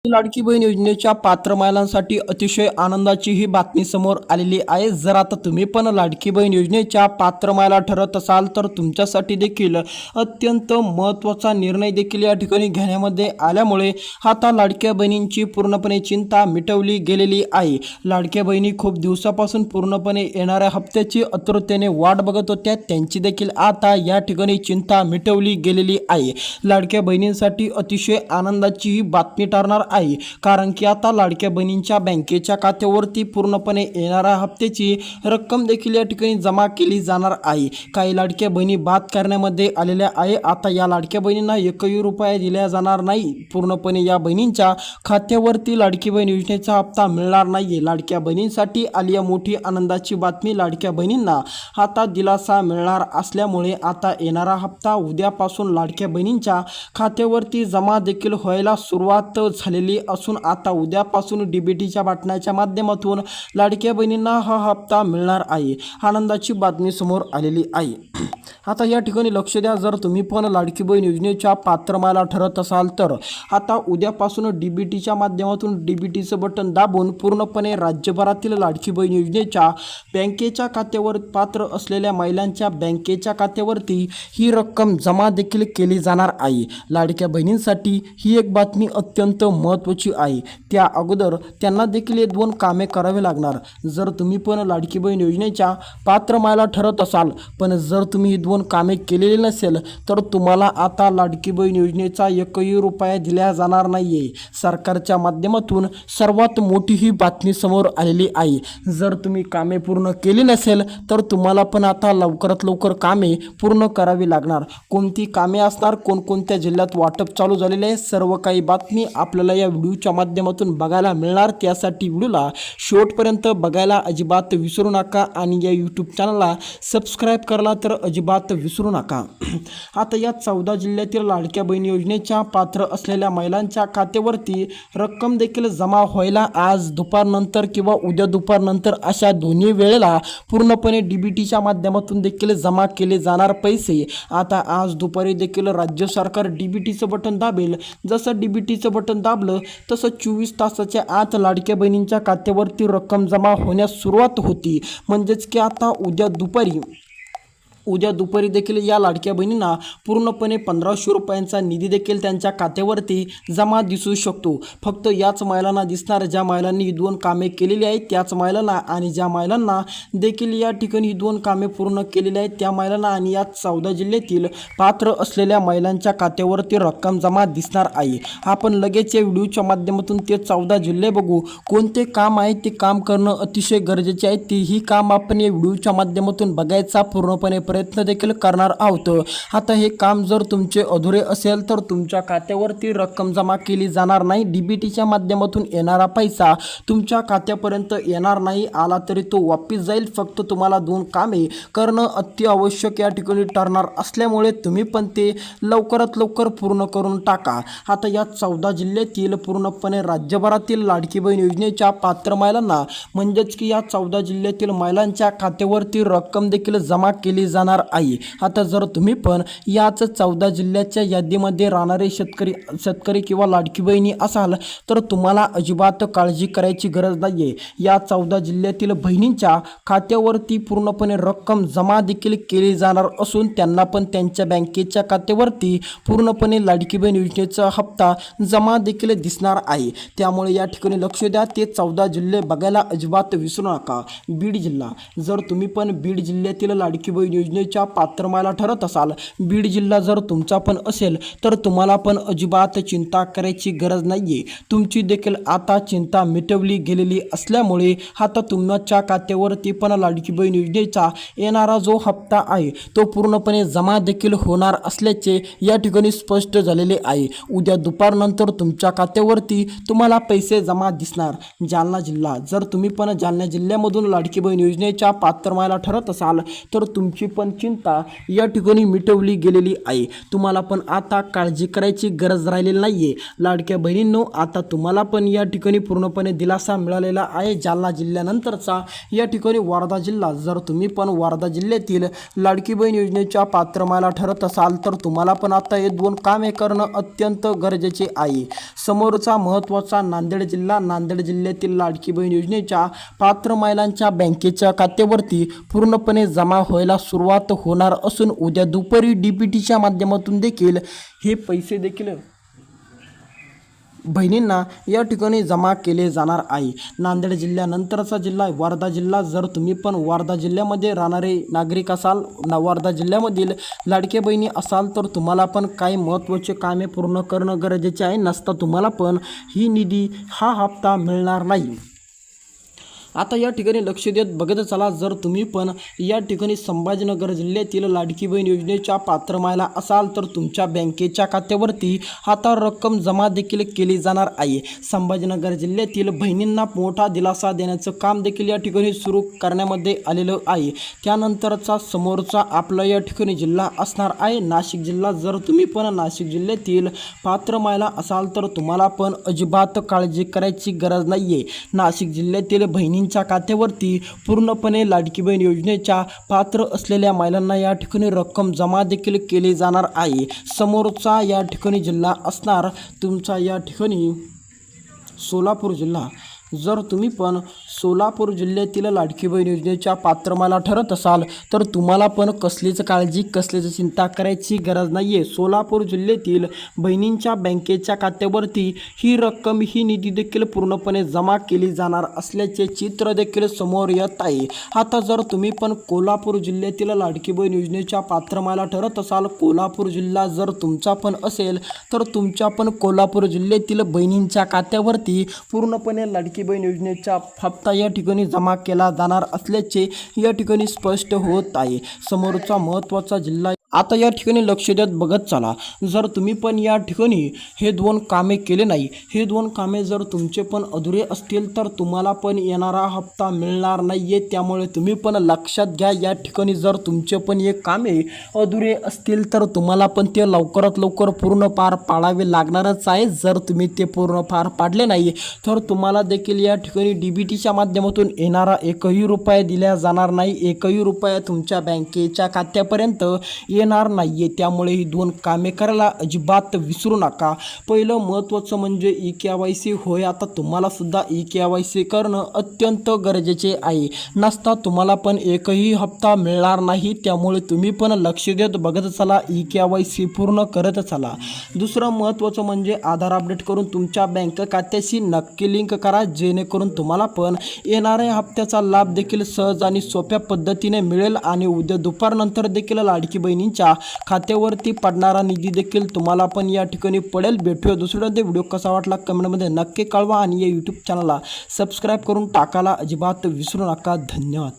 लाडकी बहीण योजनेच्या पात्र महिलांसाठी अतिशय आनंदाची ही बातमी समोर आलेली आहे। जर आता तुम्ही पण लाडकी बहीण योजनेच्या पात्र महिला ठरत असाल तर तुमच्यासाठी देखील अत्यंत महत्त्वाचा निर्णय देखील या ठिकाणी घेण्यामध्ये आल्यामुळे आता लाडक्या बहिणींची पूर्णपणे चिंता मिटवली गेलेली आहे। लाडक्या बहिणी खूप दिवसापासून पूर्णपणे येणाऱ्या हप्त्याची आतुरतेने वाट बघत होत्या, त्यांची देखील आता या ठिकाणी चिंता मिटवली गेलेली आहे। लाडक्या बहिणींसाठी अतिशय आनंदाची ही बातमी ठरणार आहे, कारण की आता लाडक्या बहिणींच्या बँकेच्या खात्यावरती पूर्णपणे येणाऱ्या हप्त्याची रक्कम देखील या ठिकाणी जमा केली जाणार आहे। काही लाडक्या बहिणी बाद करण्यामध्ये आलेल्या आहे। आता या लाडक्या बहिणींना एकही रुपया दिला जाणार नाही। पूर्णपणे या बहिणींच्या खात्यावरती लाडकी बहीण योजनेचा हप्ता मिळणार नाही। लाडक्या बहिणींसाठी आली मोठी आनंदाची बातमी। लाडक्या बहिणींना आता दिलासा मिळणार असल्यामुळे आता येणारा हप्ता उद्यापासून लाडक्या बहिणींच्या खात्यावरती जमा देखील व्हायला सुरुवात झालेली असून आता उद्यापासून डीबीटीच्या बटनाच्या माध्यमातून लाडक्या बहिणींना हा हप्ता मिळणार आहे। आनंदाची बातमी समोर आलेली आहे। आता या ठिकाणी लक्ष द्या, जर तुम्ही पण लाडकी बहीण योजनेच्या पात्र महिला ठरत असाल तर आता उद्यापासून डीबीटीच्या माध्यमातून डीबीटीचं बटन दाबून पूर्णपणे राज्यभरातील लाडकी बहीण योजनेच्या बँकेच्या खात्यावर पात्र असलेल्या महिलांच्या बँकेच्या खात्यावरती ही रक्कम जमा देखील केली जाणार आहे। लाडक्या बहिणींसाठी ही एक बातमी अत्यंत महत्त्वाची आहे। त्या अगोदर त्यांना देखील हे दोन कामे करावे लागणार। जर तुम्ही पण लाडकी बहीण योजनेच्या पात्र महिला ठरत असाल पण जर तुम्ही ही दोन कामे केलेली नसेल तर तुम्हाला आता लाडकी बहीण योजनेचा एकही रुपया दिला जाणार नाहीये। सरकारच्या माध्यमातून सर्वात मोठी ही बातमी समोर आलेली आहे। जर तुम्ही कामे पूर्ण केली नसेल तर तुम्हाला पण आता लवकरात लवकर कामे पूर्ण करावी लागणार। कोणती कामे असणार, कोणकोणत्या जिल्ह्यात वाटप चालू झालेले आहे, सर्व काही बातमी आपल्याला या व्हिडिओच्या माध्यमातून बघायला मिळणार। त्यासाठी व्हिडिओला शेवटपर्यंत बघायला अजिबात विसरू नका आणि या यूट्यूब चॅनलला सबस्क्राईब करायला तर अजिबात विसरू नका। आता या 14 जिल्ह्यातील लाडक्या बहीण योजनेच्या पात्र असलेल्या महिलांच्या खात्यावरती रक्कम देखील जमा व्हायला आज दुपारनंतर किंवा उद्या दुपारनंतर अशा दोन्ही वेळेला पूर्णपणे डीबीटीच्या माध्यमातून देखील जमा केले जाणार पैसे। आता आज दुपारी देखील राज्य सरकार डीबीटीचं बटन दाबेल। जसं डीबीटीचं बटन दाबलं तसं 24 तासाच्या आत लाडक्या बहिणींच्या खात्यावरती रक्कम जमा होण्यास सुरुवात होती। म्हणजेच की आता उद्या दुपारी देखील या लाडक्या बहिणींना पूर्णपणे 1500 रुपयांचा निधी देखील त्यांच्या खात्यावरती जमा दिसू शकतो। फक्त याच महिलांना दिसणार ज्या महिलांनी ही दोन कामे केलेली आहेत, त्याच महिलांना, आणि ज्या महिलांना देखील या ठिकाणी ही दोन कामे पूर्ण केलेली आहेत त्या महिलांना आणि या 14 जिल्ह्यातील पात्र असलेल्या महिलांच्या खात्यावरती रक्कम जमा दिसणार आहे। आपण लगेच या व्हिडिओच्या माध्यमातून ते 14 जिल्हे बघू। कोणते काम आहे ते काम करणं अतिशय गरजेचे आहे। तेही काम आपण या व्हिडिओच्या माध्यमातून बघायचा पूर्णपणे प्रयत्न देखील करणार आहोत। आता हे काम जर तुमचे अधुरे असेल तर तुमच्या खात्यावरती रक्कम जमा केली जाणार नाही। डीबीटीच्या माध्यमातून येणारा पैसा तुमच्या खात्यापर्यंत येणार नाही। आला तरी तो वापस जाईल। फक्त तुम्हाला दोन कामे करणं अत्यावश्यक या ठिकाणी ठरणार असल्यामुळे तुम्ही पण ते लवकरात लवकर पूर्ण करून टाका। आता या 14 जिल्ह्यातील पूर्णपणे राज्यभरातील लाडकी बहीण योजनेच्या पात्र महिलांना म्हणजेच की या 14 जिल्ह्यातील महिलांच्या खात्यावरती रक्कम देखील जमा केली जाणार आहे। आता जर तुम्ही पण याच 14 जिल्ह्याच्या यादीमध्ये राहणारे शेतकरी किंवा लाडकी बहिणी असाल तर तुम्हाला अजिबात काळजी करायची गरज नाहीये। या 14 जिल्ह्यातील बहिणींच्या खात्यावरती पूर्णपणे रक्कम जमा देखील केली जाणार असून त्यांना पण त्यांच्या बँकेच्या खात्यावरती पूर्णपणे लाडकी बहीण योजनेचा हप्ता जमा देखील दिसणार आहे। त्यामुळे या ठिकाणी लक्ष द्या, ते 14 जिल्हे बघायला अजिबात विसरू नका। बीड जिल्हा, जर तुम्ही पण बीड जिल्ह्यातील लाडकी बहीण योजनेच्या पात्र महिला ठरत असाल, बीड जिल्हा जर तुमचा पण असेल तर तुम्हाला पण अजिबात चिंता करायची गरज नाहीये। तुमची देखील आता चिंता मिटवली गेलेली असल्यामुळे आता तुमच्या खात्यावरती पण लाडकी बहीण योजनेचा येणारा जो हप्ता आहे तो पूर्णपणे जमा देखील होणार असल्याचे या ठिकाणी स्पष्ट झालेले आहे। उद्या दुपारनंतर तुमच्या खात्यावरती तुम्हाला पैसे जमा दिसणार। जालना जिल्हा, जर तुम्ही पण जालना जिल्ह्यामधून लाडकी बहीण योजनेच्या पात्र महिला ठरत असाल तर तुमची पण पण चिंता या ठिकाणी मिटवली गेलेली आहे। तुम्हाला पण आता काळजी करायची गरज राहिलेली नाहीये। लाडक्या बहिणींनो, आता तुम्हाला पण या ठिकाणी पूर्णपणे दिलासा मिळालेला आहे। जालना जिल्ह्यानंतरचा या ठिकाणी वर्धा जिल्हा, जर तुम्ही पण वर्धा जिल्ह्यातील लाडकी बहीण योजनेच्या पात्र महिला ठरत असाल तर तुम्हाला पण आता हे 2 कामे करणं अत्यंत गरजेचे आहे। समोरचा महत्त्वाचा नांदेड जिल्हा, नांदेड जिल्ह्यातील लाडकी बहीण योजनेच्या पात्र महिलांच्या बँकेच्या खात्यावरती पूर्णपणे जमा व्हायला सुरुवात होणार असून उद्या दुपारी डीबीटीच्या माध्यमातून देखील हे पैसे देखील बहिणींना या ठिकाणी जमा केले जाणार आहे। नांदेड जिल्ह्यानंतरचा जिल्हा वर्धा जिल्हा, जर तुम्ही पण वर्धा जिल्ह्यामध्ये राहणारे नागरिक असाल, वर्धा जिल्ह्यामधील लाडक्या बहिणी असाल तर तुम्हाला पण काही महत्त्वाचे कामे पूर्ण करणं गरजेचे आहे, नसता तुम्हाला पण ही निधी हा हप्ता मिळणार नाही। आता या ठिकाणी लक्ष देत बघत चला, जर तुम्ही पण या ठिकाणी संभाजीनगर जिल्ह्यातील लाडकी बहीण योजनेच्या पात्र महिला असाल तर तुमच्या बँकेच्या खात्यावरती आता रक्कम जमा देखील केली जाणार आहे। संभाजीनगर जिल्ह्यातील बहिणींना मोठा दिलासा देण्याचं काम देखील या ठिकाणी सुरू करण्यामध्ये आलेलं आहे। त्यानंतरचा समोरचा आपला या ठिकाणी जिल्हा असणार आहे नाशिक जिल्हा। जर तुम्ही पण नाशिक जिल्ह्यातील पात्र महिला असाल तर तुम्हाला पण अजिबात काळजी करायची गरज नाही आहे। नाशिक जिल्ह्यातील बहिणी खात्यावरती पूर्णपणे लाडकी बहीण योजनेच्या पात्र असलेल्या महिलांना या ठिकाणी रक्कम जमा देखील केली जाणार आहे। समोरचा या ठिकाणी जिल्हा असणार तुमचा या ठिकाणी सोलापूर जिल्हा। जर तुम्ही पण सोलापूर जिल्ह्यातील लाडकी बहीण योजनेच्या पात्र महिला ठरत असाल तर तुम्हाला पण कसलीच काळजी कसलीच चिंता करायची गरज नाही आहे। सोलापूर जिल्ह्यातील बहिणींच्या बँकेच्या खात्यावरती ही रक्कम ही निधी देखील पूर्णपणे जमा केली जाणार असल्याचे चित्र देखील समोर येत आहे। आता जर तुम्ही पण कोल्हापूर जिल्ह्यातील लाडकी बहीण योजनेच्या पात्र महिला ठरत असाल, कोल्हापूर जिल्हा जर तुमचा पण असेल तर तुमच्या पण कोल्हापूर जिल्ह्यातील बहिणींच्या खात्यावरती पूर्णपणे लाडकी बहीण योजनेचा हप्ता या ठिकाणी जमा केला जाणार असल्याचे या ठिकाणी स्पष्ट होत आहे। समोरचा महत्त्वाचा जिल्हा आता या ठिकाणी लक्ष देत बघत चला, जर तुम्ही पण या ठिकाणी हे 2 कामे केले नाही, हे 2 कामे जर तुमचे पण अधुरे असतील तर तुम्हाला पण येणारा हप्ता मिळणार नाहीये। त्यामुळे तुम्ही पण लक्षात घ्या, या ठिकाणी जर तुमचे पण हे कामे अधुरे असतील तर तुम्हाला पण ते लवकरात लवकर पूर्ण पार पाडावे लागणारच आहे। जर तुम्ही ते पूर्ण पार पाडले नाही तर तुम्हाला देखील या ठिकाणी डीबीटीच्या माध्यमातून येणारा 1ही रुपया दिला जाणार नाही, 1ही रुपया तुमच्या बँकेच्या खात्यापर्यंत येणार नाहीये। त्यामुळे ही 2 कामे करायला अजिबात विसरू नका। पहिलं महत्त्वाचं म्हणजे ई-केवायसी होय, आता तुम्हाला सुद्धा ई-केवायसी करणं अत्यंत गरजेचे आहे, नसता तुम्हाला पण 1ही हप्ता मिळणार नाही। त्यामुळे तुम्ही पण लक्ष देत बघत चला, ई-केवायसी पूर्ण करत चला। दुसरं महत्त्वाचं म्हणजे आधार अपडेट करून तुमच्या बँक खात्याशी नक्की लिंक करा, जेणेकरून तुम्हाला पण येणाऱ्या हप्त्याचा लाभ देखील सहज आणि सोप्या पद्धतीने मिळेल आणि उद्या दुपारनंतर देखील लाडकी बहिणींच्या खात्यावरती पडणारा निधी देखील तुम्हाला पण या ठिकाणी पडेल। भेटूया दुसऱ्या व्हिडिओ कसा वाटला कमेंटमध्ये नक्की कळवा आणि या यूट्यूब चॅनलला सबस्क्राईब करून टाकायला अजिबात विसरू नका। धन्यवाद।